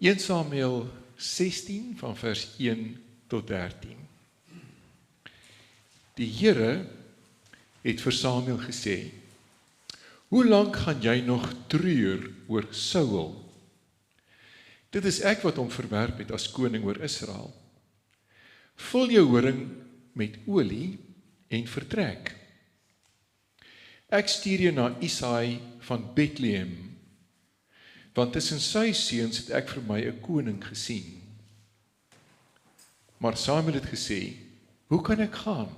1 Samuel 16 van vers 1 tot 13. Die Here het vir Samuel gesê: "Hoe lank gaan jy nog treur oor Saul? Dit is ek wat hom verwerp het as koning oor Israel. Vul jou horing met olie en vertrek. Ek stuur jou na Isaai van Bethlehem, want tussen sy seuns het ek vir my 'n koning gesien." Maar Samuel het gesê: "Hoe kan ek gaan?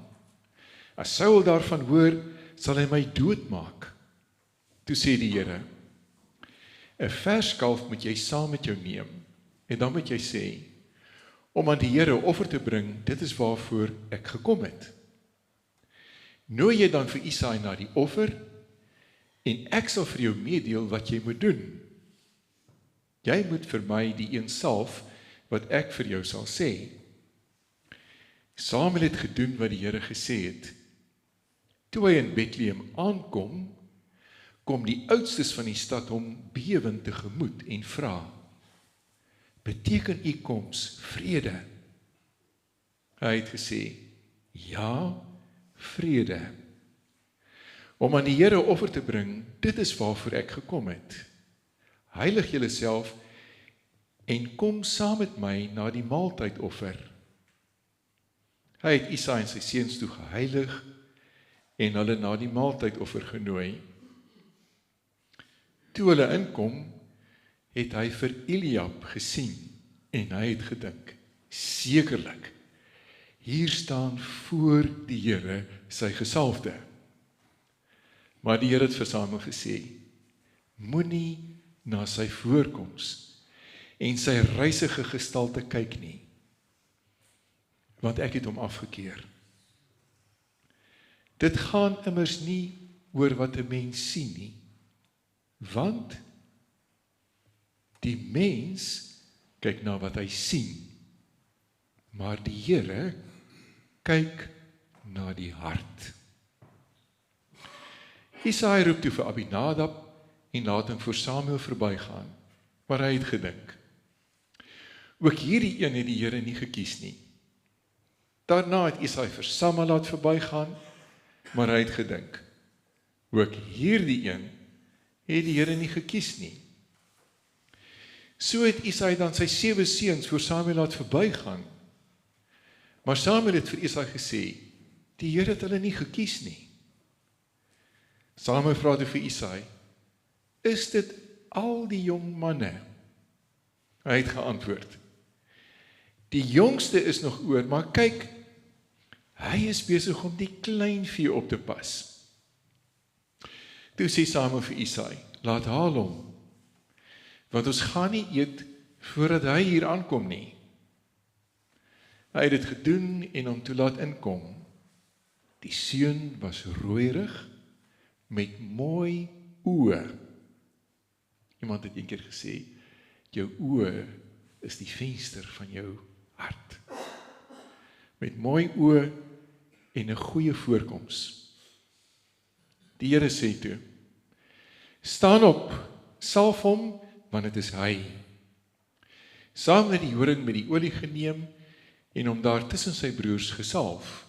As Saul daarvan hoor, sal hy my doodmaak." Toe sê die Here: "'n vers kalf moet jy saam met jou neem, en dan moet jy sê: om aan die Here offer te bring, dit is waarvoor ek gekom het. Nooi jy dan vir Isaai na die offer, en ek sal vir jou meedeel wat jy moet doen. Jy moet vir my die een salf wat ek vir jou sal sê." Samuel het gedoen wat die Here gesê het. Toe hy in Bethlehem aankom, kom die oudstes van die stad hom bewend tegemoet en vra: "Beteken u koms vrede?" Hy het gesê: "Ja, vrede. Om aan die Here offer te bring, dit is waarvoor ek gekom het. Heilig julleself en kom saam met my na die maaltydoffer." Hy het Isaai en sy seuns toe geheilig en hulle na die maaltydoffer genooi. Toe hulle inkom, het hy vir Eliab gesien en hy het gedink: "Sekerlik, hier staan voor die Here sy gesalfde." Maar die Here het vir Samuel gesê: "Moenie na sy voorkoms en sy reisige gestalte kyk nie, want ek het hom afgekeer. Dit gaan immers nie oor wat 'n mens sien nie, want die mens kyk na wat hy sien, maar die Here kyk na die hart." Isaai roep toe vir Abinadab en laat hom voor Samuel verbygaan, maar hy het gedink: "Ook hierdie een het die Here nie gekies nie." Daarna het Isaai vir Samma laat verbygaan, maar hy het gedink: "Ook hierdie een het die Here nie gekies nie." So het Isaai dan sy 7 seuns voor Samuel laat verbygaan, maar Samuel het vir Isaai gesê: "Die Here het hulle nie gekies nie." Samuel vra toe vir Isaai: "Is dit al die jong manne?" Hy het geantwoord: "Die jongste is nog oor, maar kyk, hy is besig om die kleinvee op te pas." Toe sê Samuel vir Isaai: "Laat haal hom, want ons gaan nie eet voordat hy hier aankom nie." Hy het dit gedoen en hom toe laat inkom. Die seun was rooierig met mooi oë. Iemand het eendag gesê: "Jou oë is die venster van jou hart." Met mooi oë en 'n goeie voorkoms. Die Here sê toe: "Staan op, salf hom, want dit is hy." Saam met die horing met die olie geneem en hom daar tussen sy broers gesalf.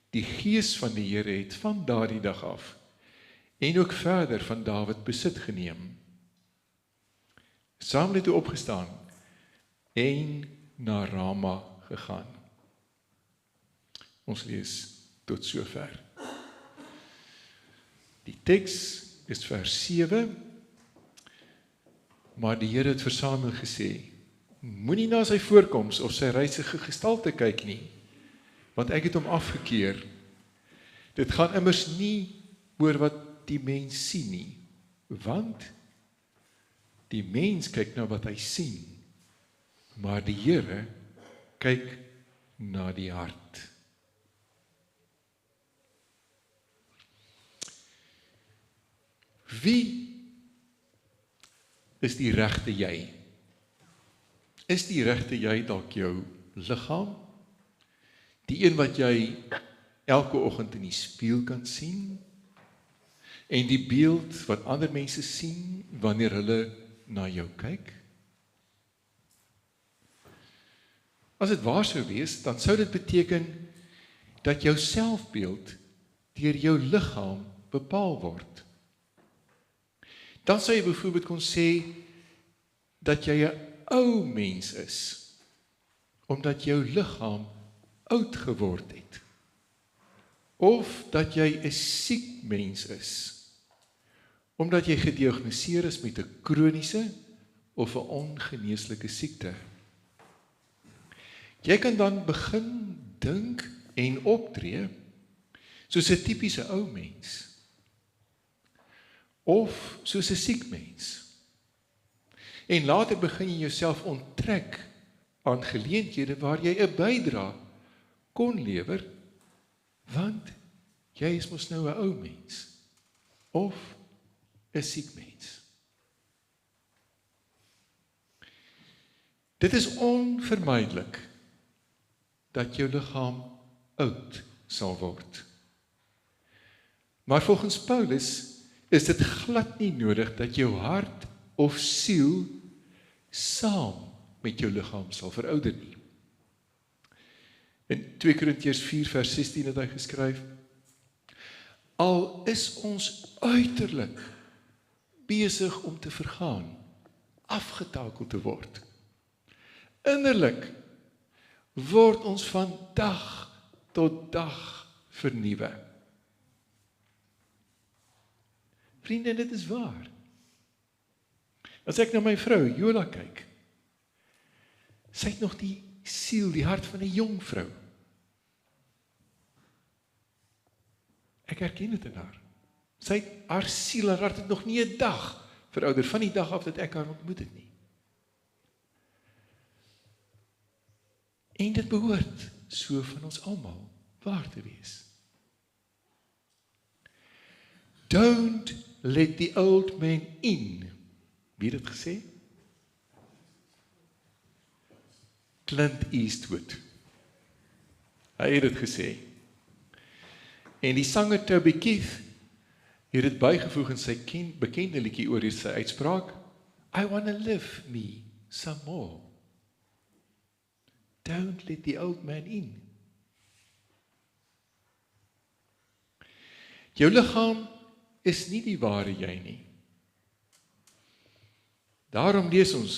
Die gees van die Here het van daardie dag af en ook verder van Dawid besit geneem. Samuel het toe opgestaan en na Rama gegaan. Ons lees tot sover. Die teks is vers 7, maar die Here het vir Samuel gesê: "Moenie na sy voorkoms of sy reisige gestalte kyk nie, want ek het hom afgekeer. Dit gaan immers nie oor wat die mens sien nie, want die mens kyk na wat hy sien, maar die Here kyk na die hart." Wie is die regte jy? Is die regte jy dalk jou liggaam? Die een wat jy elke oggend in die spieël kan sien? En die beeld wat ander mense sien wanneer hulle na jou kyk? As dit waar sou wees, dan sou dit beteken dat jou selfbeeld deur jou liggaam bepaal word. Dan sou jy byvoorbeeld kon sê dat jy 'n ou mens is, omdat jou liggaam oud geword het. Of dat jy 'n siek mens is, omdat jy gediagnoseer is met 'n kroniese of 'n ongeneeslike siekte. Jy kan dan begin dink en optree soos 'n tipiese ou mens, of soos 'n siek mens. En later begin jy jouself onttrek aan geleenthede waar jy 'n bydrae kon lewer, want jy is mos nou 'n ou mens, of 'n siek mens. Dit is onvermydelik dat jou liggaam oud sal word. Maar volgens Paulus is dit glad nie nodig dat jou hart of siel saam met jou liggaam sal verouder nie. In 2 Korintiërs 4 vers 16 het hy geskryf: Al is ons uiterlik besig om te vergaan, afgetakeld te word, innerlik word ons van dag tot dag vernuwe. Vriende, dit is waar. As ek na my vrou, Jola, kyk, sy het nog die siel, die hart van 'n jong vrou. Ek herken dit in haar. Sy het haar siel en hart het nog nie 'n dag verouder, van die dag af dat ek haar ontmoet het nie. En dit behoort so van ons almal waar te wees. Don't let the old man in. Wie het dit gesê? Clint Eastwood. Hy het dit gesê. En die sanger Toby Keith het dit bygevoeg in sy bekende liedjie oor sy uitspraak: I wanna live me some more. Don't let the old man in. Jou liggaam is nie die ware jy nie. Daarom lees ons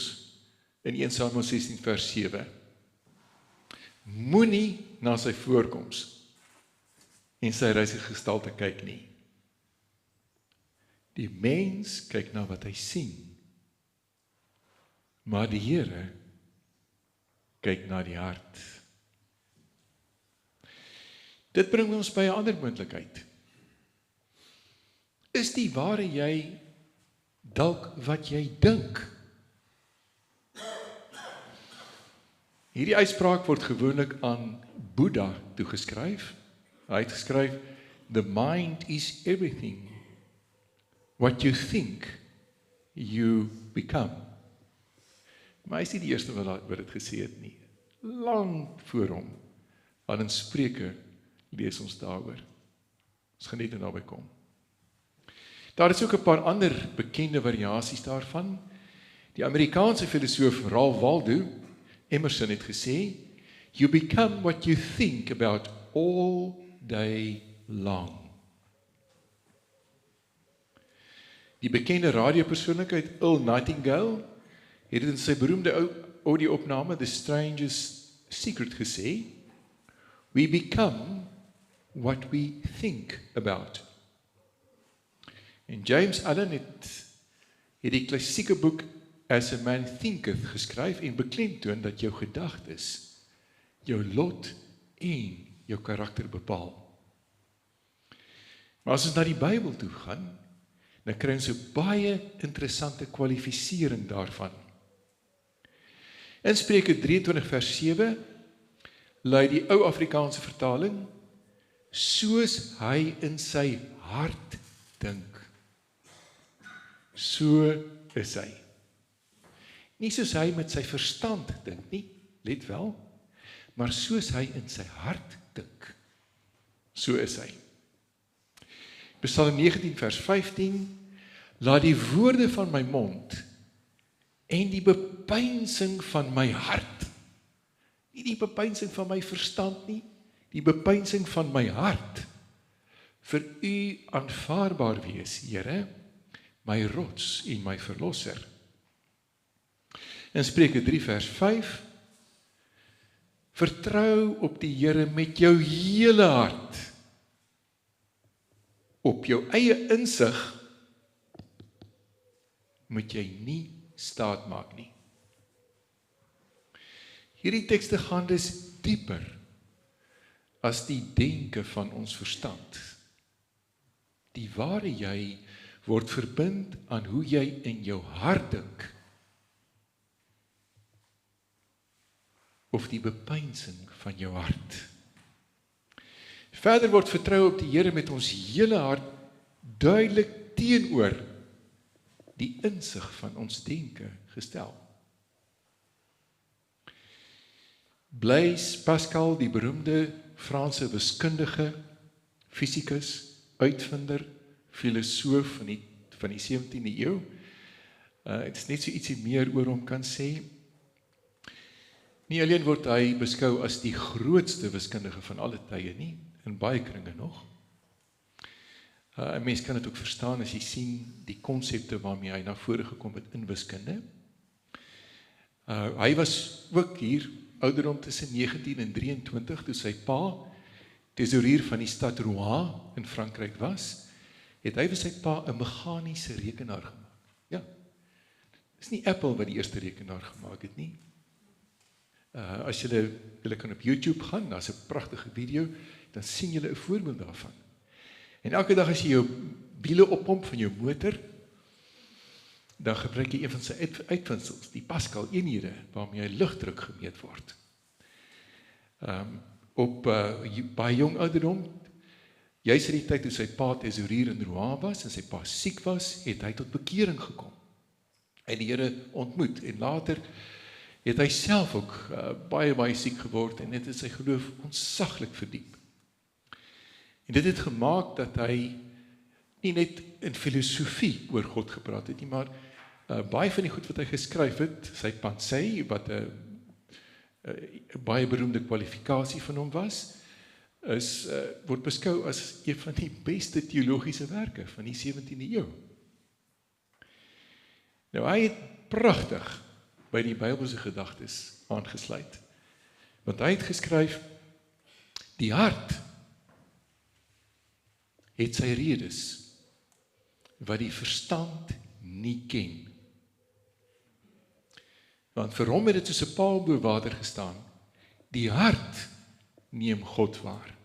in 1 Samuel 16 vers 7: Moenie na sy voorkoms en sy reisige gestalte kyk nie. Die mens kyk na wat hy sien, maar die Here kyk na die hart. Dit bring ons by 'n ander moontlikheid. Is die ware jy dalk wat jy dink? Hierdie uitspraak word gewoonlik aan Boeddha toegeskryf. Hy het geskryf: The mind is everything. What you think, you become. Maar hy is nie die eerste wat dit gesê het nie. Lang voor hom, al in Spreuke lees ons daaroor. Ons gaan net naby kom. Daar is ook 'n paar ander bekende variasies daarvan. Die Amerikaanse filosoof Ralph Waldo Emerson het gesê: You become what you think about all day long. Die bekende radiopersoonlikheid Earl Nightingale het in sy beroemde audio-opname The Strangest Secret gesê: We become what we think about. En James Allen het die klassieke boek As a Man Thinketh geskryf en beklemtoon dat jou gedagtes jou lot en jou karakter bepaal. Maar as ons na die Bybel toe gaan, dan kry ons 'n baie interessante kwalifisering daarvan. In Spreuke 23 vers 7 lui die ou Afrikaanse vertaling: Soos hy in sy hart dink, so is hy. Nie soos hy met sy verstand dink nie, let wel, maar soos hy in sy hart dink, so is hy. Psalm 19 vers 15: Laat die woorde van my mond en die bepeinsing van my hart, nie die bepeinsing van my verstand nie, die bepeinsing van my hart, vir u aanvaarbaar wees, Here, my rots en my verlosser. In Spreuke 3 vers 5, vertrou op die Here met jou hele hart. Op jou eie insig moet jy nie staat maak nie. Hierdie tekste gaan dus dieper as die denke van ons verstand. Die ware jy word verbind aan hoe jy in jou hart dink, of die bepeinsing van jou hart. Verder word vertrou op die Here met ons hele hart duidelik teenoor die insig van ons denke gestel. Blaise Pascal, die beroemde Franse wiskundige, fisikus, uitvinder, filosoof van die 17de eeu, het is net so ietsie meer oor hom kan sê. Nie alleen word hy beskou as die grootste wiskundige van alle tye nie, in baie kringe nog. 'n Mens kan dit ook verstaan as jy sien die konsepte waarmee hy na vore gekom het in wiskunde. Hy was ook hier ouderdom tussen 19 en 23 toe sy pa tesourier van die stad Rouen in Frankryk was, het hy vir sy pa 'n meganiese rekenaar gemaak. Ja, dis nie Apple wat die eerste rekenaar gemaak het nie. As julle kan op YouTube gaan, daar's 'n pragtige video, dan sien julle 'n voorbeeld daarvan. En elke dag as jy jou wiele oppomp van jou motor, dan gebruik jy een van sy uitvindsels, die Pascal eenhede, waarmee lugdruk gemeet word. Op baie jong ouderdom, juis in die tyd toe sy pa tesourier in Rouen was, en sy pa siek was, het hy tot bekering gekom. Hy het die Here ontmoet, en later het hy self ook baie siek geword, en het in sy geloof ontsaglik verdiep. En dit het gemaak dat hy nie net in filosofie oor God gepraat het nie, maar baie van die goed wat hy geskryf het, sy Pensées, wat 'n baie beroemde kwalifikasie van hom was, word beskou as een van die beste teologiese werke van die 17de eeu. Nou, hy het pragtig by die Bybelse gedagtes aangesluit. Want hy het geskryf, die hart het sy redes, wat die verstand nie ken. Want vir hom het dit soos 'n paal bo water gestaan, die hart neem God waar,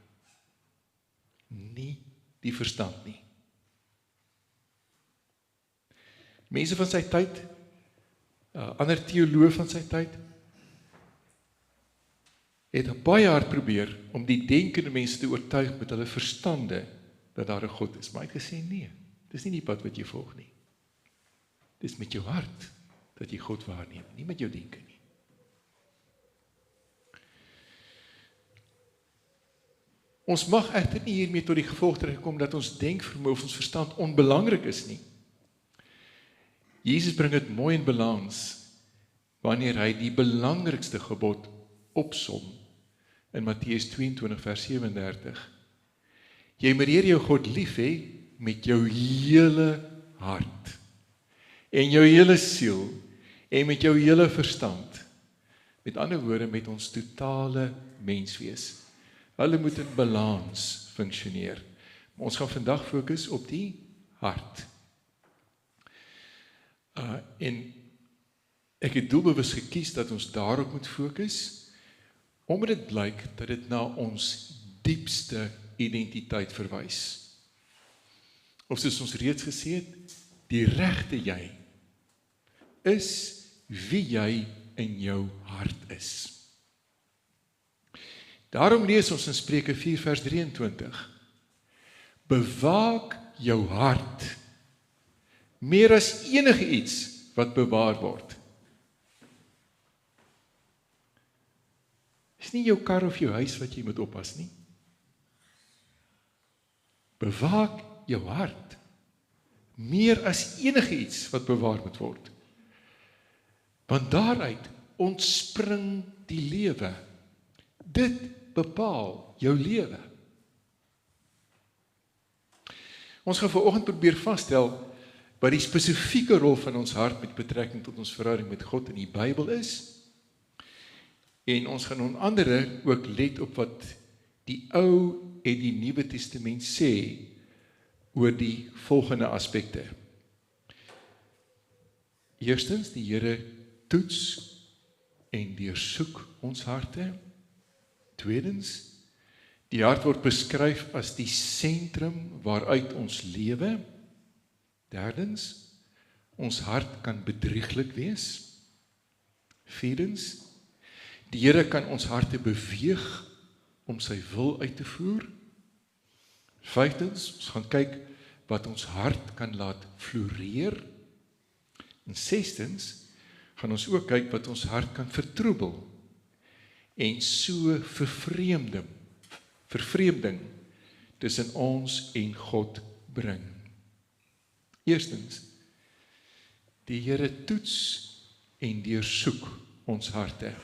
nie die verstand nie. Mense van sy tyd, ander teoloë van sy tyd, het baie hard probeer om die denkende mense te oortuig met hulle verstande dat daar 'n God is. Maar hy het gesê nee, dis nie die pad wat jy volg nie. Dis met jou hart dat jy God waarneem, nie met jou denke nie. Ons mag egter nie hiermee tot die gevolg terugkom dat ons denkvermoë of ons verstand onbelangrik is nie. Jesus bring dit mooi in balans wanneer hy die belangrikste gebod opsom in Matteus 22 vers 37. Jy moet die Here jou God lief hê met jou hele hart en jou hele siel en met jou hele verstand. Met ander woorde, met ons totale menswees. Hulle moet in balans funksioneer. Maar ons gaan vandag fokus op die hart. En ek het doelbewus gekies dat ons daarop moet fokus, omdat dit blyk dat dit na ons diepste identiteit verwys. Of soos ons reeds gesê het, die regte jy is wie jy in jou hart is. Daarom lees ons in Spreuke 4 vers 23. Bewaak jou hart meer as enige iets wat bewaar word. Is nie jou kar of jou huis wat jy moet oppas nie. Bewaak jou hart meer as enige iets wat bewaar moet word. Want daaruit ontspring die lewe. Dit bepaal jou lewe. Ons gaan vanoggend probeer vasstel wat die spesifieke rol van ons hart met betrekking tot ons verhouding met God in die Bybel is. En ons gaan onder andere ook let op wat die Ou en die Nuwe Testament sê oor die volgende aspekte. Eerstens, die Here toets en deursoek ons harte. Tweedens, die hart word beskryf as die sentrum waaruit ons lewe. Derdens, ons hart kan bedrieglik wees. Vierdens, die Here kan ons harte beweeg om sy wil uit te voer. Vyftens, ons gaan kyk wat ons hart kan laat floreer. En sestens, gaan ons ook kyk wat ons hart kan vertroebel en so vervreemding tussen ons en God bring. Eerstens, die Here toets en deursoek ons harte.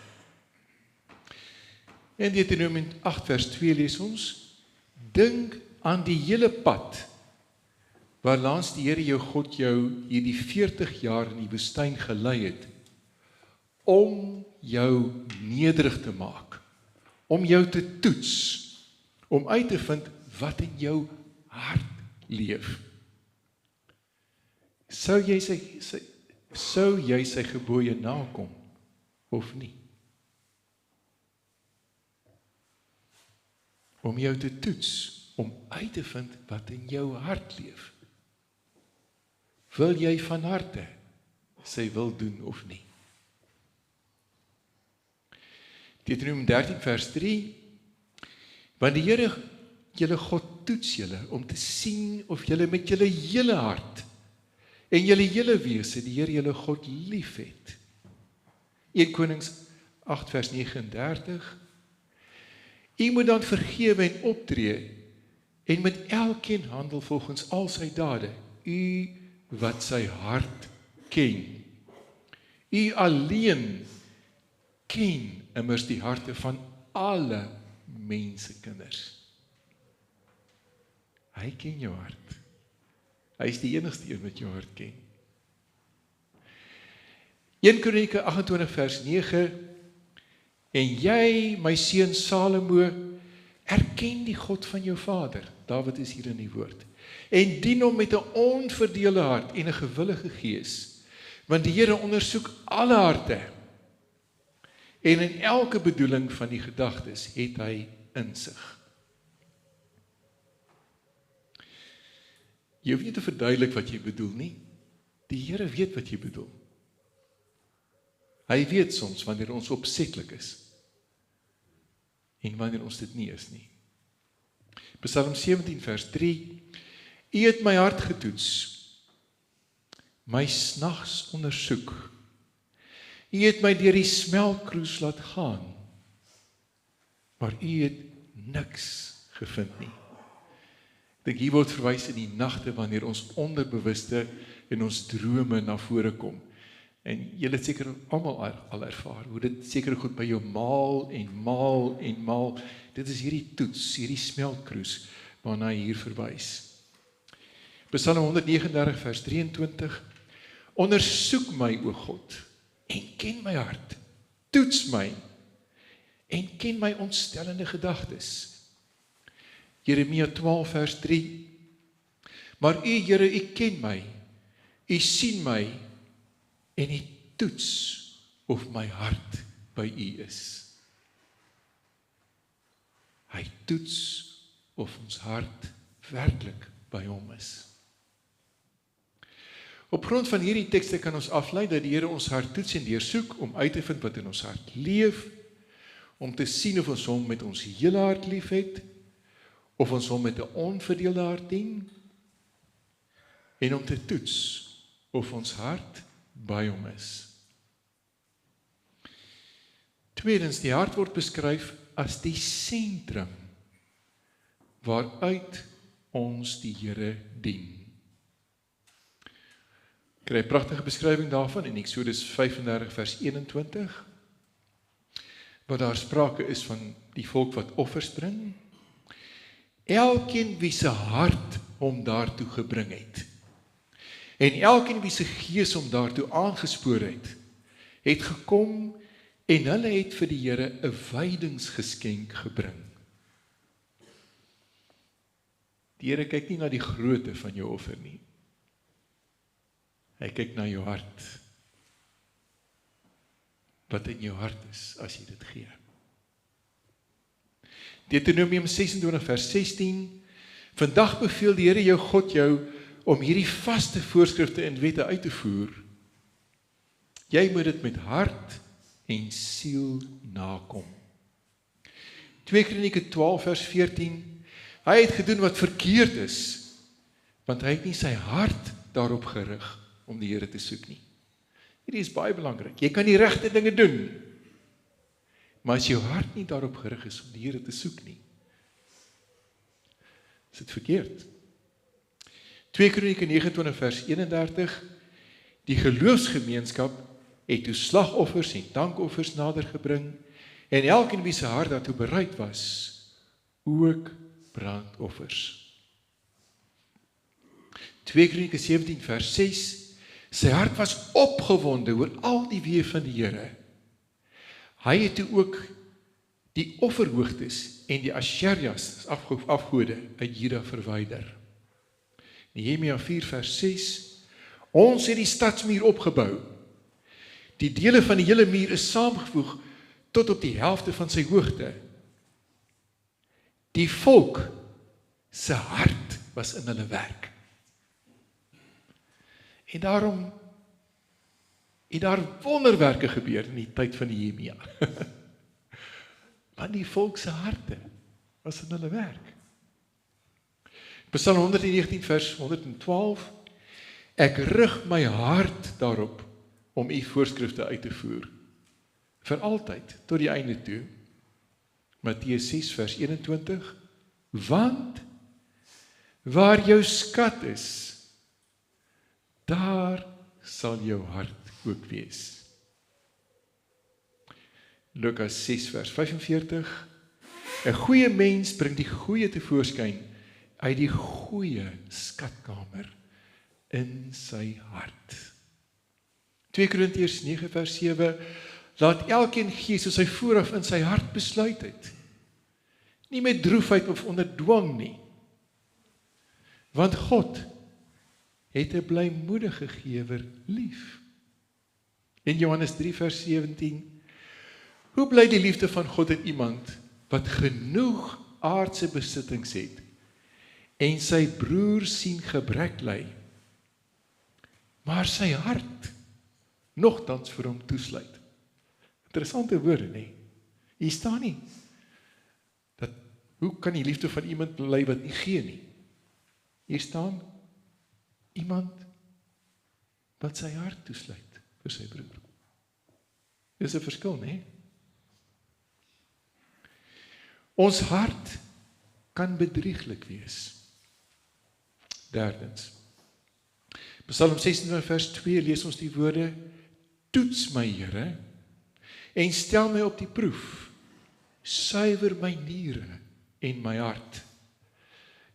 In Deuteronomium 8 vers 2 lees ons, dink aan die hele pad waarlangs die Here jou God jou hierdie 40 jaar in die woestyn gelei het, om jou nederig te maak, om jou te toets, om uit te vind wat in jou hart leef. Sou jy sy gebooie nakom of nie? Om jou te toets, om uit te vind wat in jou hart leef. Wil jy van harte sy wil doen of nie? Deuteronomium 13 vers 3, want die Here, julle God toets julle, om te sien of julle met julle hele hart en julle hele wese die Here julle God lief het. 1 Konings 8 vers 39, u moet dan vergewe en optree en met elkeen handel volgens al sy dade, u wat sy hart ken. U alleen ken immers die harte van alle mensekinders. Hy ken jou hart. Hy is die enigste een wat jou hart ken. 1 Kronieke 28 vers 9, en jy, my seun Salomo, erken die God van jou vader, Dawid is hier in die woord, en dien hom met 'n onverdeelde hart en 'n gewillige gees, want die Here ondersoek alle harte, en in elke bedoeling van die gedagtes het hy insig. Jy hoef nie te verduidelik wat jy bedoel nie, die Here weet wat jy bedoel. Hy weet soms wanneer ons opsetlik is, en wanneer ons dit nie is nie. Psalm 17 vers 3, U het my hart getoets, my snags ondersoek, U het my deur die smeltkroes laat gaan, maar U het niks gevind nie. Ek dink hier word verwys in die nagte wanneer ons onderbewuste en ons drome na vore kom. En julle het seker almal al ervaar, hoe dit seker goed by jou maal en maal en maal. Dit is hierdie toets, hierdie smeltkroes, waarna hy hier verwys. Psalm 139 vers 23, ondersoek my, o God, en ken my hart, toets my, en ken my ontstellende gedagtes. Jeremia 12 vers 3, maar U, Here, U ken my, U sien my, en U toets of my hart by U is. Hy toets of ons hart werklik by hom is. Op grond van hierdie tekste kan ons aflei dat die Here ons hart toets en deursoek om uit te vind wat in ons hart leef, om te sien of ons hom met ons hele hart lief het, of ons hom met 'n onverdeelde hart dien, en om te toets of ons hart by hom is. Tweedens, die hart word beskryf as die sentrum waaruit ons die Here dien. Ek kry 'n pragtige beskrywing daarvan in Eksodus 35 vers 21. waar daar sprake is van die volk wat offers bring, elkeen wie se hart hom daartoe gebring het, en elkeen wie se gees hom daartoe aangespoor het gekom en hulle het vir die Here 'n wydingsgeskenk gebring. Die Here kyk nie na die grootte van jou offer nie. Hy kyk na jou hart. Wat in jou hart is as jy dit gee. Deuteronomium 26 vers 16. Vandag beveel die Here jou God jou om hierdie vaste voorskrifte en wette uit te voer. Jy moet dit met hart en siel nakom. 2 Kronieke 12 vers 14. Hy het gedoen wat verkeerd is, want hy het nie sy hart daarop gerig om die Here te soek nie. Hierdie is baie belangrik. Jy kan die regte dinge doen, maar as jou hart nie daarop gerig is om die Here te soek nie, is dit verkeerd. 2 Kronieke 29 vers 31. Die geloofsgemeenskap het toe slagoffers en dankoffers nader gebring, en elkeen wie se hart daartoe bereid was, ook brandoffers. 2 Kronieke 17 vers 6. Sy hart was opgewonde oor al die weë van die Here. Hy het toe ook die offerhoogtes en die Asherjas, afgode, uit Juda verwyder. Nehemia 4 vers 6. Ons het die stadsmuur opgebou. Die dele van die hele muur is saamgevoeg tot op die helfte van sy hoogte. Die volk se hart was in hulle werk. En daarom het daar wonderwerke gebeur in die tyd van Nehemia. Want die volk se harte was in hulle werk. Psalm 119 vers 112. Ek rig my hart daarop om u voorskrifte uit te voer, vir altyd, tot die einde toe. Matteus 6 vers 21. Want waar jou skat is, daar sal jou hart ook wees. Lukas 6 vers 45. 'n goeie mens bring die goeie tevoorskyn uit die goeie skatkamer in sy hart. 2 Korintiërs 9 vers 7. Laat elkeen gee soos hy vooraf in sy hart besluit het. Nie met droefheid of onder dwang nie. Want God het 'n blymoedige gewer lief. In Johannes 3 vers 17. Hoe bly die liefde van God in iemand wat genoeg aardse besittings het en sy broer sien gebrek ly, maar sy hart nogtans vir hom toesluit. Interessante woorde, nee. Hier staan nie dat hoe kan die liefde van iemand bly wat nie gee nie. Hier staan iemand wat sy hart toesluit vir sy broer. Dis 'n verskil, nee. Ons hart kan bedrieglik wees. Derdens. Psalm 26 vers 2 lees ons die woorde: Toets my, Here, en stel my op die proef. Suiwer my niere en my hart.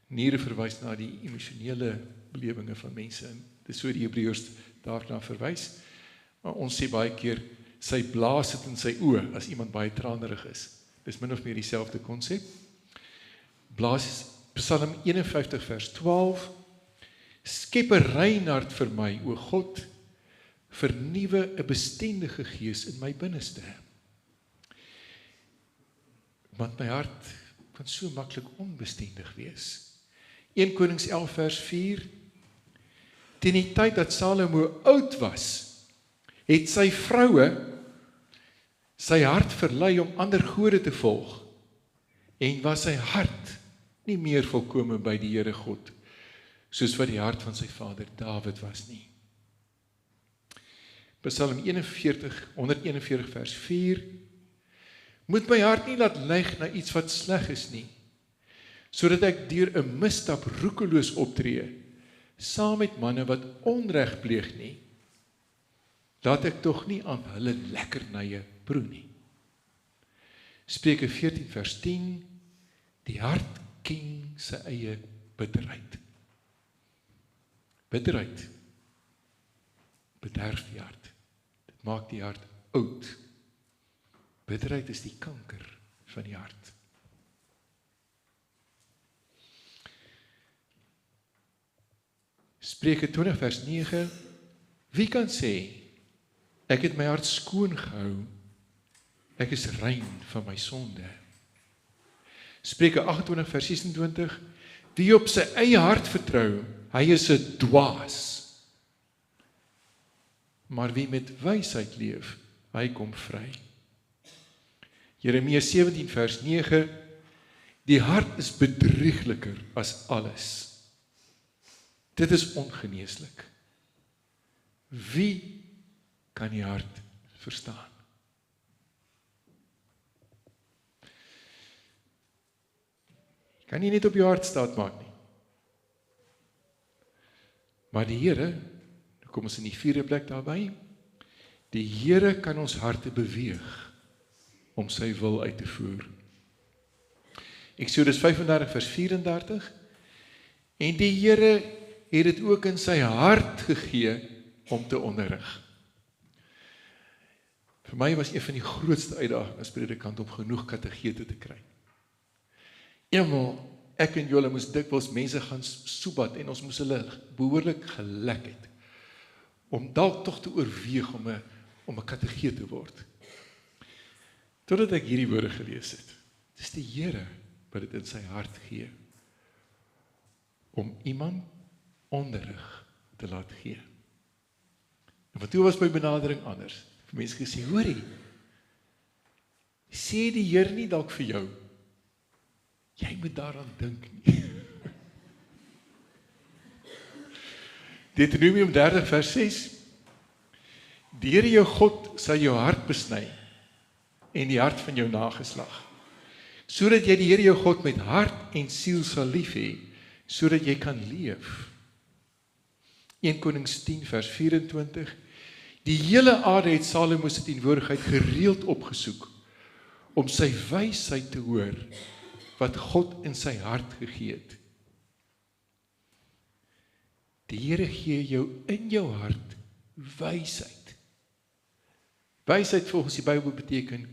Niere verwys na die emosionele belewinge van mense. En dis so die Hebreërs daarna verwys. Maar ons sê baie keer sy blaas het in sy oë as iemand baie tranerig is. Dis min of meer dieselfde konsep. Blaas Psalm 51 vers 12. Skep 'n rein hart vir my, o God, vernuwe 'n bestendige gees in my binneste. Want my hart kan so maklik onbestendig wees. 1 Konings 11 vers 4. Teen die tyd dat Salomo oud was, het sy vroue sy hart verlei om ander gode te volg, en was sy hart nie meer volkome by die Here God, soos wat die hart van sy vader Dawid was nie. Psalm 141 vers 4. Moet my hart nie laat neig na iets wat sleg is nie, sodat ek deur 'n misstap roekeloos optree, saam met manne wat onreg pleeg nie. Laat ek tog nie aan hulle lekkernye proe nie. Spreuke 14 vers 10, die hart ken sy eie bitterheid. Bitterheid bederf die hart. Dit maak die hart oud. Bitterheid is die kanker van die hart. Spreuke 20 vers 9, wie kan sê, ek het my hart skoon gehou, ek is rein van my sonde. Spreuke 28 vers 26, wie op sy eie hart vertrou, hy is 'n dwaas. Maar wie met wysheid leef, hy kom vry. Jeremia 17 vers 9, die hart is bedriegliker as alles. Dit is ongeneeslik. Wie kan die hart verstaan? Jy kan nie net op jou hart staat maak nie. Maar die Here, nou kom ons in die 4de plek daarby, die Here kan ons harte beweeg om sy wil uit te voer. Eksodus 35 vers 34, en die Here het dit ook in sy hart gegee om te onderrig. Vir my was een van die grootste uitdagings as predikant om genoeg kategete te kry. Eenmaal, ek en julle moes dikwels mense gaan soebat en ons moes hulle behoorlik gelek het, om dalk tog te oorweeg om 'n kategee te word. Totdat ek hierdie woorde gelees het. Dis die Here wat dit in sy hart gee, om iemand onderrig te laat gee. En wat toe was my benadering anders? Mense gesê, hoorie, sê die Here nie dalk vir jou, jy moet daaraan dink nie. Deuteronomium 30 vers 6, die Here jou God sal jou hart besny, en die hart van jou nageslag, sodat jy die Here jou God met hart en siel sal lief hê, sodat jy kan leef. 1 Konings 10 vers 24, die hele aarde het Salomo se teenwoordigheid gereeld opgesoek, om sy wysheid te hoor, wat God in sy hart gegee het. Die Here gee jou in jou hart wysheid. Wysheid volgens die Bybel beteken,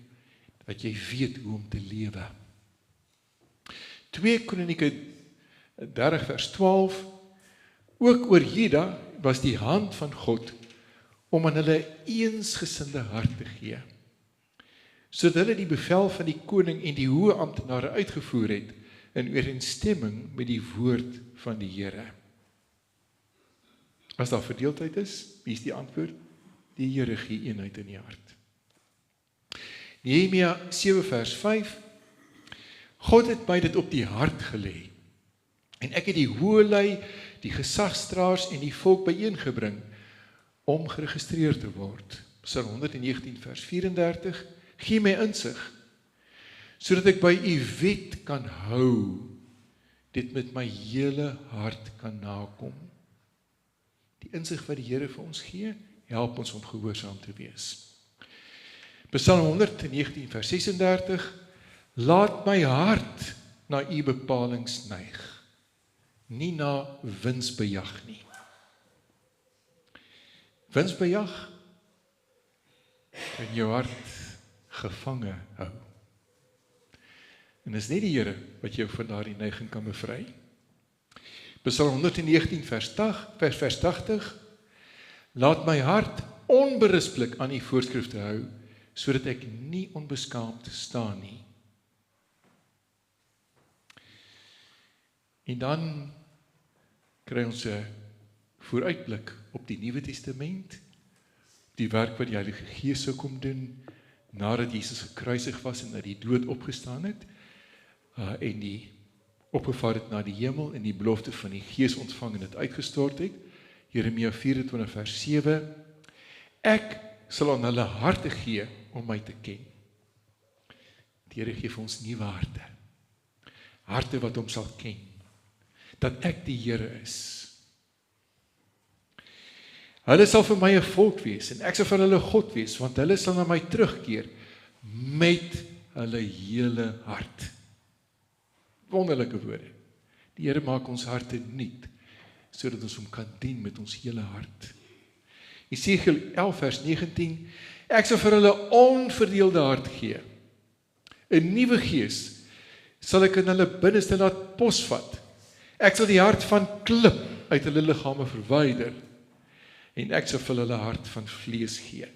dat jy weet hoe om te lewe. 2 Kronieke 30 vers 12, ook oor Juda was die hand van God om aan hulle eensgesinde hart te gee, sodat hulle die bevel van die koning en die hoë amptenare uitgevoer het in ooreenstemming met die woord van die Here. As daar verdeeldheid is, wie is die antwoord? Die Here gee eenheid in die hart. Nehemia 7 vers 5, God het my dit op die hart gelê, en ek het die hoëlui, die gesagsdraers en die volk byeengebring, om geregistreer te word. Psalm 119 vers 34, gee my insig, sodat ek by u wet kan hou, dit met my hele hart kan nakom. Die insig wat die Here vir ons gee, help ons om gehoorsaam te wees. Psalm 119 vers 36, laat my hart na u bepalings neig, nie na winsbejag nie. Winsbejag kan jou hart gevange hou. En is nie die Here wat jou van daardie neiging kan bevry. Psalm 119 vers 80, laat my hart onberispelik aan die voorskrifte hou, sodat ek nie onbeskaamd staan nie. En dan kry ons 'n vooruitblik op die Nuwe Testament, die werk wat die Heilige Gees sou kom doen, nadat Jesus gekruisig was en uit die dood opgestaan het, en die opgevaar het na die hemel en die belofte van die Gees ontvang en dit uitgestort het. Jeremia 24 vers 7, ek sal aan hulle harte gee om my te ken. Die Here gee vir ons nuwe harte, harte wat hom sal ken, dat ek die Here is. Hulle sal vir my 'n volk wees, en ek sal vir hulle God wees, want hulle sal na my terugkeer met hulle hele hart. Wonderlike woorde. Die Here maak ons harte nuut, sodat ons hom kan dien met ons hele hart. Jesegiel 11 vers 19, ek sal vir hulle onverdeelde hart gee. 'n Nuwe gees sal ek in hulle binneste laat posvat. Ek sal die hart van klip uit hulle liggame verwyder, en ek sal vir hulle hart van vlees gee.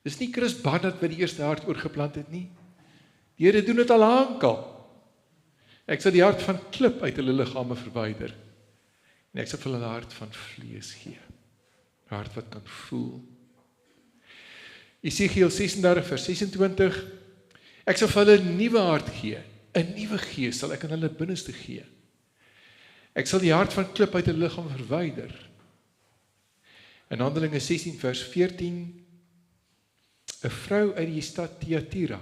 Dis nie Chris Barnard wat die eerste hart oorgeplant het nie. Die Here doen dit al lankal. Ek sal die hart van klip uit hulle liggame verwyder, en ek sal vir hulle hart van vlees gee. 'n Hart wat kan voel. Jesegiel 36 vers 26, ek sal vir hulle 'n nuwe hart gee, 'n nuwe gees sal ek in hulle binneste gee. Ek sal die hart van klip uit hulle liggaam verwyder. In Handelinge 16 vers 14, 'n vrou uit die stad Thyatira.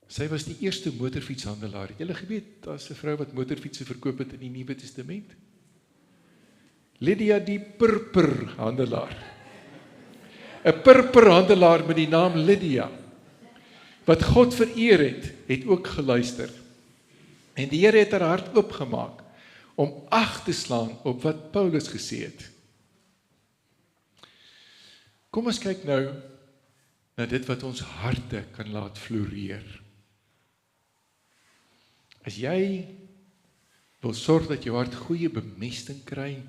Sy was die eerste motorfietshandelaar. Het julle geweet, daar's 'n vrou wat motorfietsse verkoop het in die Nuwe Testament? Lydia die purperhandelaar. 'n Purperhandelaar met die naam Lydia, wat God vereer het ook geluister. En die Here het haar hart oopgemaak om ag te slaan op wat Paulus gesê het. Kom ons kyk nou na dit wat ons harte kan laat floreer. As jy wil sorg dat jou hart goeie bemesting kry,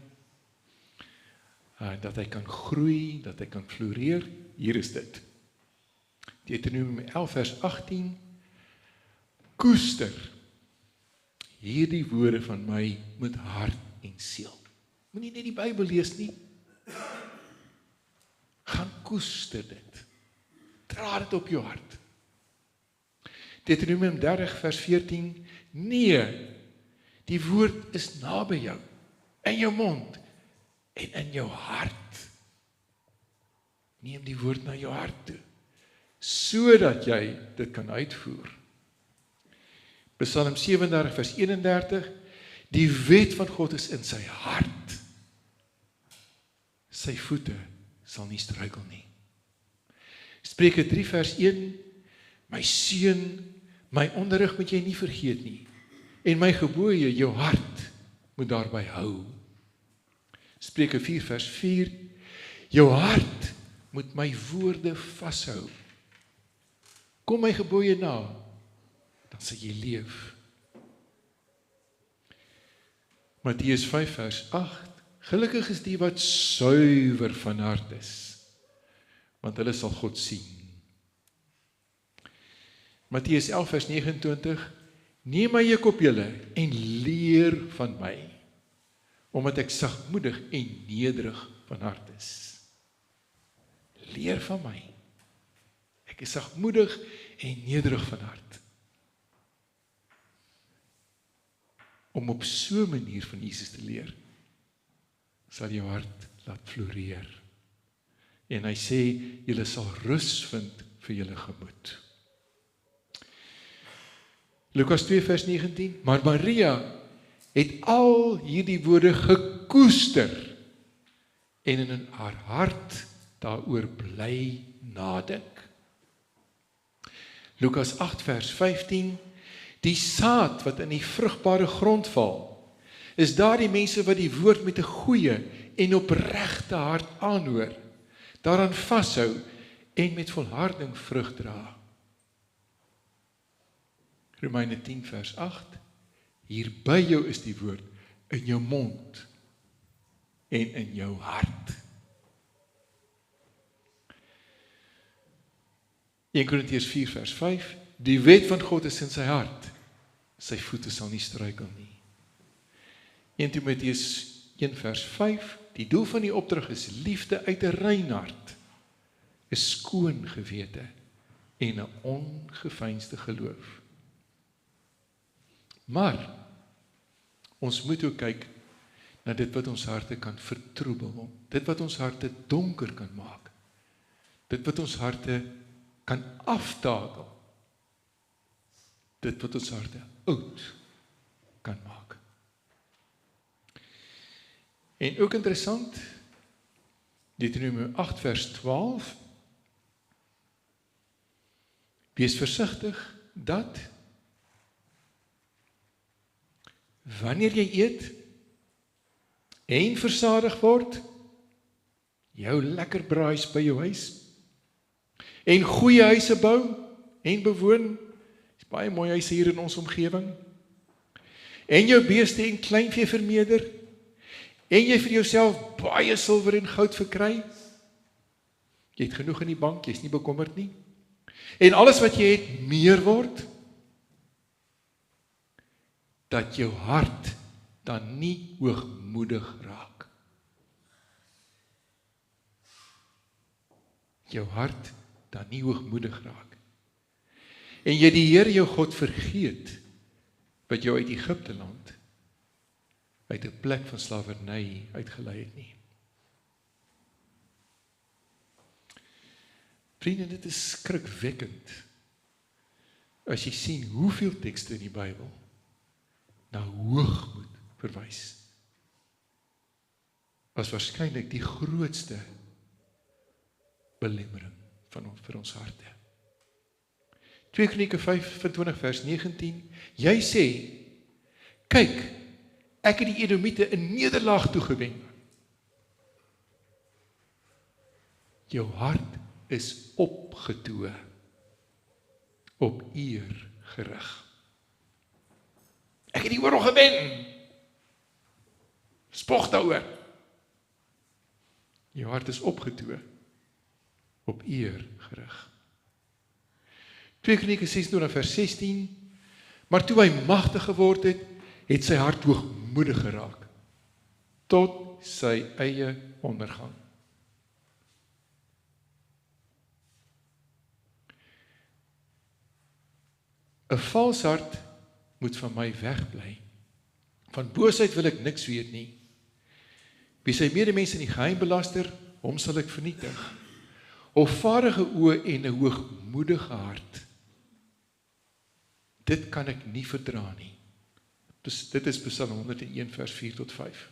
dat hy kan groei, dat hy kan floreer, hier is dit. Deuteronomium 11 vers 18, koester hierdie woorde van my met hart en siel. Moenie net die Bybel lees nie. Gaan koester dit. Dra dit op jou hart. Deuteronomium 30 vers 14, nee, die woord is naby jou, in jou mond en in jou hart. Neem die woord na jou hart toe, sodat jy dit kan uitvoer. Psalm 37 vers 31, die wet van God is in sy hart. Sy voete sal nie struikel nie. Spreuke 3 vers 1, my seun, my onderrig moet jy nie vergeet nie, en my gebooie, jou hart, moet daarby hou. Spreuke 4 vers 4, jou hart moet my woorde vashou. Kom my gebooie na, dan sal jy leef. Matteus 5 vers 8, gelukkig is die wat suiwer van hart is, want hulle sal God sien. Matteus 11 vers 29, neem my juk op julle en leer van my, omdat ek sagmoedig en nederig van hart is. Leer van my. Ek is sagmoedig en nederig van hart. Om op so 'n manier van Jesus te leer, sal jou hart laat floreer. En hy sê, julle sal rus vind vir julle gemoed. Lukas 2 vers 19, maar Maria het al hierdie woorde gekoester en in haar hart daaroor bly nadink. Lukas 8 vers 15, die saad wat in die vrugbare grond val, is daar die mense wat die woord met 'n goeie en opregte hart aanhoor, daaraan vashou en met volharding vrug dra. Romeine 10 vers 8, hier by jou is die woord, in jou mond en in jou hart. 1 Korintiërs 4 vers 5, die wet van God is in sy hart, sy voete sal nie struikel nie. 1 Timoteus 1 vers 5, die doel van die opdrag is liefde uit 'n rein hart, 'n skoon gewete en 'n ongeveinsde geloof. Maar ons moet ook kyk na dit wat ons harte kan vertroebel, dit wat ons harte donker kan maak, dit wat ons harte kan aftakel, dit wat ons harte oud kan maak. En ook interessant, Deuteronomium 8 vers 12, Wees versigtig dat wanneer jy eet en versadig word, jou lekker braais by jou huis, en goeie huise bou en bewoon, is baie mooi huise hier in ons omgewing, en jou beeste en kleinvee vermeerder, en jy vir jouself baie silwer en goud verkry, jy het genoeg in die bank, jy is nie bekommerd nie, en alles wat jy het meer word, dat jou hart dan nie hoogmoedig raak. Jou hart dan nie hoogmoedig raak. En jy die Here jou God vergeet, wat jou uit Egipte land, uit 'n plek van slawerny uitgelei het nie. Vriende, dit is skrikwekkend, as jy sien hoeveel tekste in die Bybel na hoogmoed verwys, was waarskynlik die grootste belemmering vir ons harte. 2 Kronieke 25 vers 19, jy sê, kyk, ek het die Edomiete in nederlaag toegewen. Jou hart is opgetoe, op eer gerig. Ek het die oorlog gewen. Spog daaroor. Jou hart is opgetoe, op eer gerig. 2 Kronieke 26 vers 16, maar toe hy magtig geword het, het sy hart hoogmoedig geraak, tot sy eie ondergang. Een vals hart moet van my wegbly. Van boosheid wil ek niks weet nie. Wie sy medemens in die geheim belaster, hom sal ek vernietig. Hofvaardige oë en 'n hoogmoedige hart. Dit kan ek nie verdra nie. Dit is Psalm 101 vers 4 tot 5.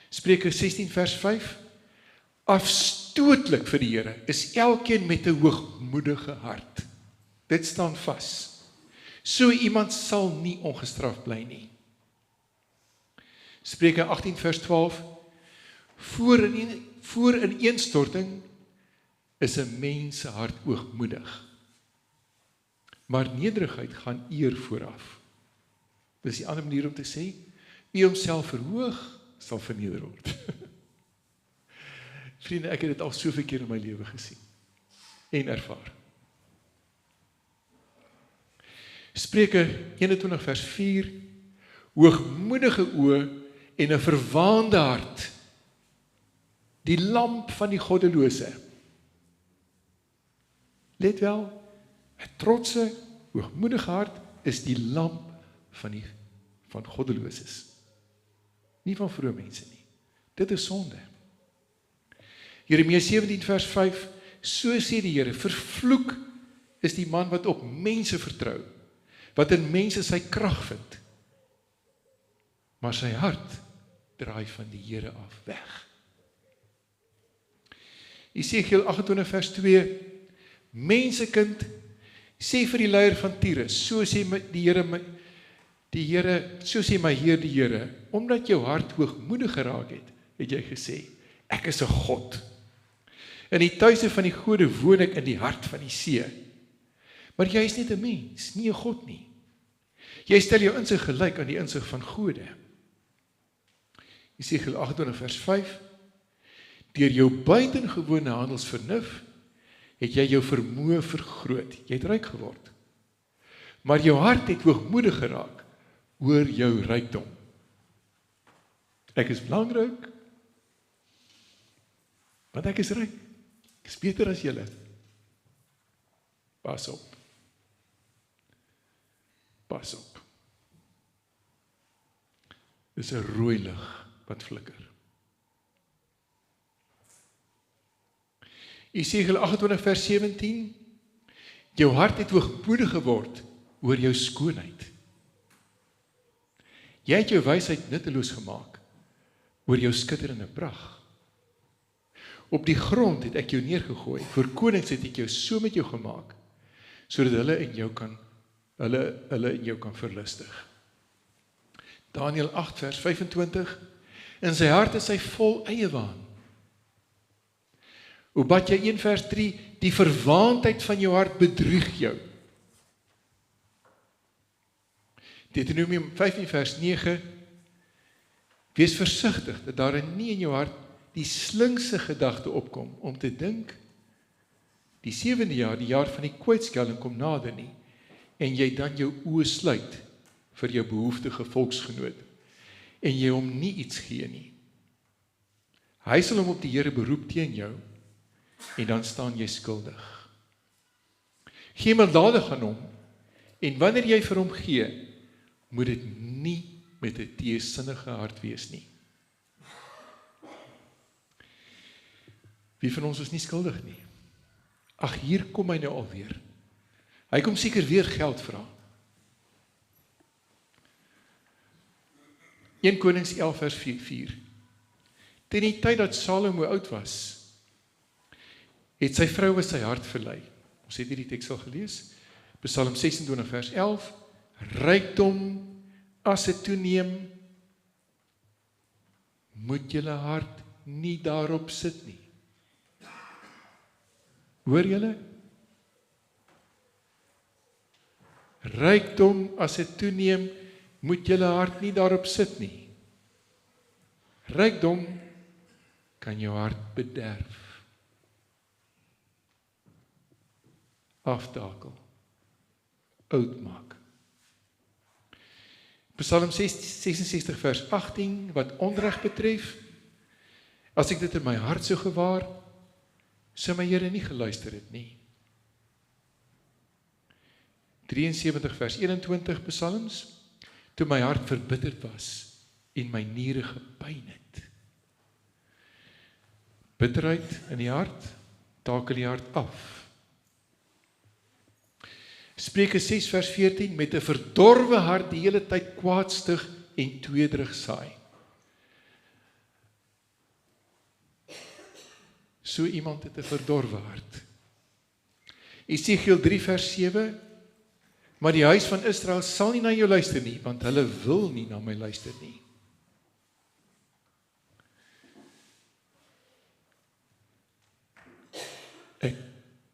Spreuke 16 vers 5. Afstootlik vir die Here is elkeen met 'n hoogmoedige hart. Dit staan vas. So iemand sal nie ongestraf bly nie. Spreuke 18 vers 12. Voor in ineenstorting is 'n mens se hart hoogmoedig. Maar nederigheid gaan eer vooraf. Dis die ander manier om te sê, wie homself verhoog, sal verneder word. Vriende, ek het dit al soveel keer in my lewe gesien en ervaar. Spreuke 21 vers 4, hoogmoedige oë en 'n verwaande hart, die lamp van die goddelose. Let wel, 'n trotse, hoogmoedige hart is die lamp van goddeloses. Nie van vrome mense nie. Dit is sonde. Jeremia 17 vers 5, so sê die Here, vervloek is die man wat op mense vertrou, wat in mense sy krag vind, maar sy hart draai van die Here af weg. Esegiel 28 vers 2, mensekind, sê vir die leier van Tyrus, so sê so sê my Heer die Here, omdat jou hart hoogmoedig geraak het jy gesê, ek is 'n God. In die tuise van die gode woon ek in die hart van die see. Maar jy is net 'n mens, nie 'n God nie. Jy stel jou insig gelyk aan die insig van gode. Esegiel 28 vers 5, deur jou buitengewone handelsvernuf, het jy jou vermoë vergroot, jy het ryk geword. Maar jou hart het hoogmoedig geraak oor jou rykdom. Ek is belangrik, want ek is ryk. Ek is beter as julle. Pas op. Pas op. Dis 'n rooi lig wat flikker. Esegiel 28 vers 17, jou hart het hoogmoedig geword oor jou skoonheid. Jy het jou wysheid nutteloos gemaak oor jou skitterende pragt. Op die grond het ek jou neergegooi, voor konings het ek jou so met jou gemaak, sodat hulle in jou kan verlustig. Daniël 8 vers 25, in sy hart is hy vol eie waan. Obadja 1 vers 3, die verwaandheid van jou hart bedrieg jou. Deuteronomium 15 vers 9, wees versigtig dat daar nie in jou hart die slinkse gedagte opkom om te dink, die 7de jaar, die jaar van die kwytskelling kom nader nie, en jy dan jou oë sluit vir jou behoeftige volksgenoot, en jy hom nie iets gee nie. Hy sal hom op die Here beroep teen jou, en dan staan jy skuldig. Gee milddadig aan hom, en wanneer jy vir hom gee, moet dit nie met 'n teesinnige hart wees nie. Wie van ons is nie skuldig nie? Ag, hier kom hy nou alweer. Hy kom seker weer geld vra. 1 Konings 11 vers 4. Teen die tyd dat Salomo oud was, het sy vrou sy hart verlei. Ons het hierdie teks al gelees. Psalm 26 vers 11. Rykdom as dit toeneem, moet julle hart nie daarop sit nie. Hoor julle? Rykdom as dit toeneem, moet julle hart nie daarop sit nie. Rykdom kan jou hart bederf, aftakel, oud maak. Psalm 66 vers 18, wat onreg betref, as ek dit in my hart sou gewaar, sou my Here nie geluister het nie. 73 vers 21 Psalms, toe my hart verbitterd was en my niere gepyn het. Bitterheid in die hart, takel die hart af. Spreuke 6 vers 14, met 'n verdorwe hart die hele tyd kwaadstig en tweederig saai. So iemand het 'n verdorwe hart. Esegiel 3 vers 7, maar die huis van Israel sal nie na jou luister nie, want hulle wil nie na my luister nie.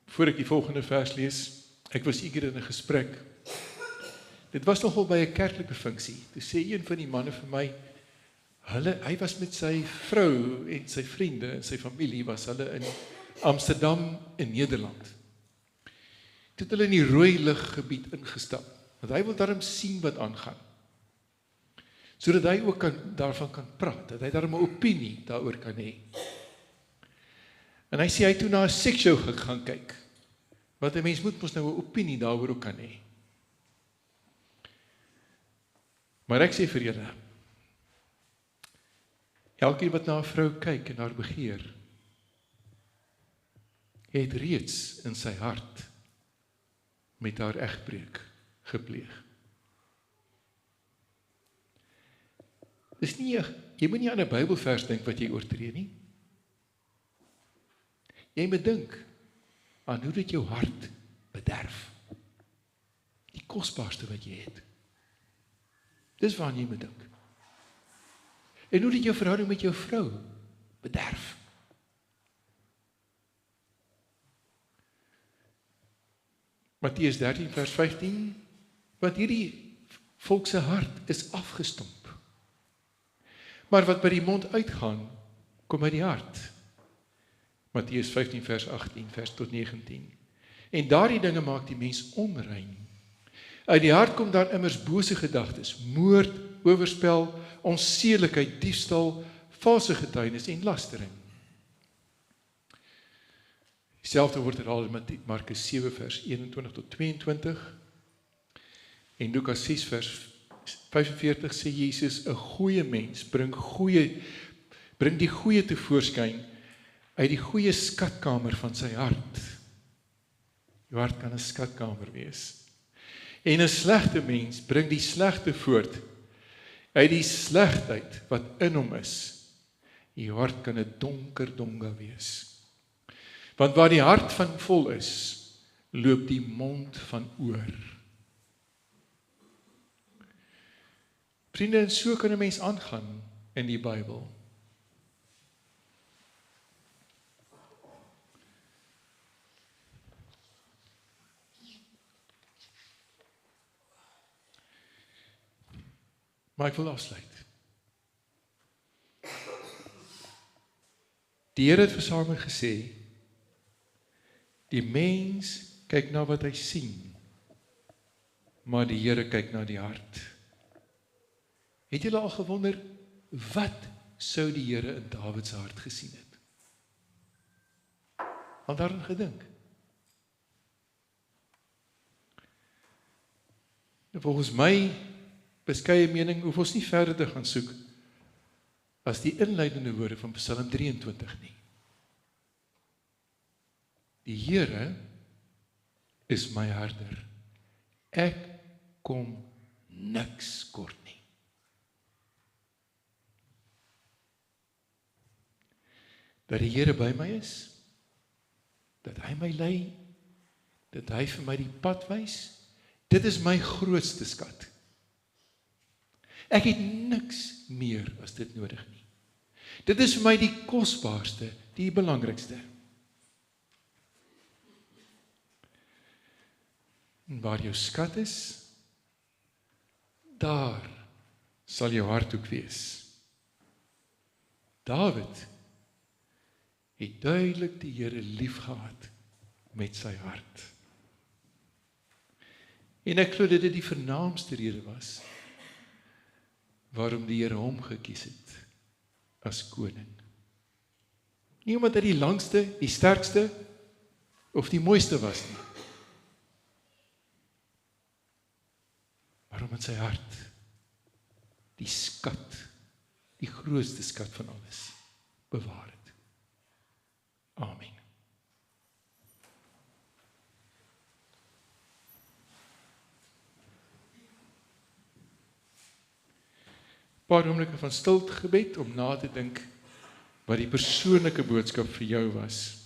Voor ek die volgende vers lees, ek was eendag in 'n gesprek. Dit was nogal by 'n kerklike funksie. Toe sê een van die manne vir my, hy was met sy vrou en sy vriende en sy familie, was hulle in Amsterdam in Nederland. Toe het hulle in die rooi liggebied ingestap, want hy wil daarom sien wat aangaan. Sodat hy ook daarvan kan praat, dat hy daarom 'n opinie daaroor kan hê. En hy sê hy toe na 'n seksshow gaan kyk. Want 'n mens moet mos nou 'n opinie daaroor ook kan hê. Maar ek sê vir julle, elkeen wat na 'n vrou kyk en haar begeer, het reeds in sy hart met haar egbreuk gepleeg. Dis nie, jy moet nie aan 'n Bybelvers dink wat jy oortree nie. Jy moet dink aan hoe dit jou hart bederf. Die kosbaarste wat jy het. Dis waaraan jy moet dink. En hoe dit jou verhouding met jou vrou bederf. Matteus 13 vers 15, want hierdie volk se hart is afgestomp. Maar wat by die mond uitgaan, kom uit die hart. Matteus 15 vers 18 vers tot 19. En daardie dinge maak die mens onrein. Uit die hart kom dan immers bose gedagtes, moord, oorspel, onsedelikheid, diefstal, valse getuienis en lastering. Dieselfde word herhaal in Markus 7 vers 21 tot 22. En Lukas 6 vers 45 sê Jesus, 'n goeie mens bring die goeie tevoorskyn uit die goeie skatkamer van sy hart. Jou hart kan 'n skatkamer wees. En 'n slegte mens bring die slegte voort uit die slegheid wat in hom is. Jou hart kan 'n donker donga wees. Want waar die hart van vol is, loop die mond van oor. Vriende, en so kan 'n mens aangaan in die Bybel. Maar ek wil afsluit. Die Here het vir Samuel gesê, die mens kyk na wat hy sien, maar die Here kyk na die hart. Het julle al gewonder, wat sou die Here in Dawid se hart gesien het? Al daarin gedink? En volgens my beskeie mening hoef ons nie verder te gaan soek as die inleidende woorde van Psalm 23 nie. Die Here is my herder. Ek kom niks kort nie. Dat die Here by my is, dat hy my lei, dat hy vir my die pad wys, dit is my grootste skat. Ek het niks meer as dit nodig nie. Dit is vir my die kosbaarste, die belangrikste. En waar jou skat is, daar sal jou hart ook wees. Dawid het duidelik die Here lief gehad met sy hart. En ek glo dat dit die vernaamste rede was waarom die Here hom gekies het as koning. Nie omdat hy die langste, die sterkste of die mooiste was nie, maar omdat sy hart die skat, die grootste skat van alles, bewaar het. Amen. Paar oomblikke van stilte gebed om na te dink wat die persoonlike boodskap vir jou was.